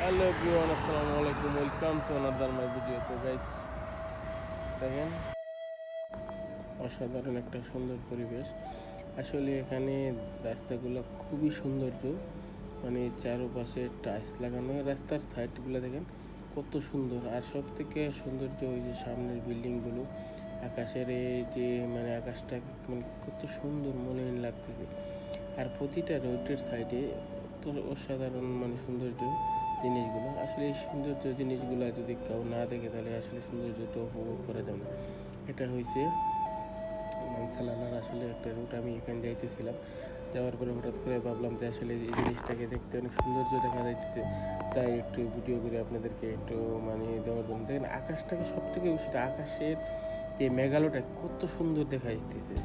Hello everyone, আসসালামু আলাইকুম। Welcome to another my video. তো গাইস, দেখেন অসাধারণ একটা সুন্দর পরিবেশ। আসলে এখানে রাস্তাগুলো খুবই সৌন্দর্য, মানে চারপাশে টাইলস লাগানো, রাস্তার সাইডগুলো দেখেন কত সুন্দর। আর সব থেকে সৌন্দর্য ওই যে সামনের বিল্ডিংগুলো, আকাশের এই যে মানে আকাশটা মানে কত সুন্দর মনোহীন লাগতেছে। আর প্রতিটা রোডের সাইডে তো অসাধারণ মানে সৌন্দর্য জিনিসগুলো। আসলে এই সৌন্দর্য জিনিসগুলো যদি কেউ না দেখে তাহলে আসলে সৌন্দর্যটা উপভোগ করা যাবে না। এটা হয়েছে মানসালালার আসলে একটা রুট। আমি এখানে যাইতেছিলাম, যাওয়ার পরে হঠাৎ করে ভাবলাম যে আসলে এই জিনিসটাকে দেখতে অনেক সৌন্দর্য দেখা যাইতেছে, তাই একটু ভিডিও করে আপনাদেরকে একটু মানে দেওয়ার জন্য। দেখেন আকাশটাকে, সব থেকে বেশিটা আকাশের যে মেঘালোটা কত সুন্দর দেখা যাইতেছে,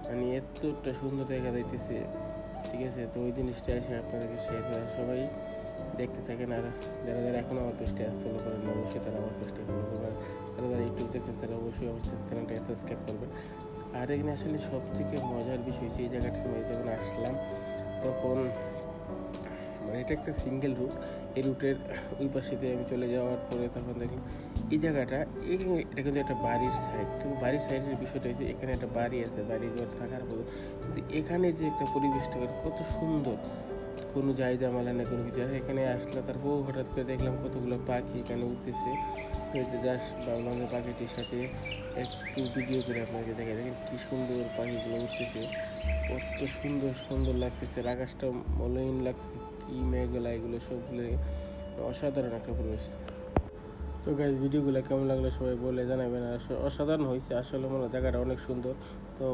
মানে এতটা সুন্দর দেখা যাইতেছে। ঠিক আছে, তো ওই জিনিসটা এসে আপনাদেরকে শেয়ার করা, সবাই দেখতে থাকেন। আর যারা যারা এখনও আমার পেজটা ফলো করেন না, অবশ্যই তারা আমার পেজটা ফলো করবেন। যারা যারা ইউটিউব দেখতে তারা অবশ্যই আমার চ্যানেলটাকে সাবস্ক্রাইব করবেন। আর এখানে আসলে সব থেকে মজার বিষয় হচ্ছে এই জায়গাটার মধ্যে যখন আসলাম তখন মানে এটা একটা সিঙ্গেল রুট। এই রুটের ওই পাশে দিয়ে আমি চলে যাওয়ার পরে তখন দেখলাম এই জায়গাটা, এটা কিন্তু একটা বাড়ির সাইড। তো বাড়ির সাইডের বিষয়টা হচ্ছে এখানে একটা বাড়ি আছে, বাড়ি ঘর থাকার পর কিন্তু এখানে যে একটা পরিবেশটা কত সুন্দর, কোনো জায়গা মালা নেই, কোনো কিছু। আর এখানে আসলে তারপর হঠাৎ করে দেখলাম কতগুলো পাখি এখানে উঠতেছে। জাস্ট ভাবলাম যে পাখিটির সাথে একটু ভিডিও করে আপনাকে দেখে, দেখেন কি সুন্দর পাখিগুলো উঠতেছে, কত সুন্দর সুন্দর লাগতেছে। আকাশটা মলিন লাগতেছে, কি মেঘলা, এগুলো সবগুলো অসাধারণ একটা পরিবেশ। তো গাইজ, ভিডিওগুলো কেমন লাগলো সবাই বলে জানাবেন। আর অসাধারণ হয়েছে আসলে, মনে জায়গাটা অনেক সুন্দর। তো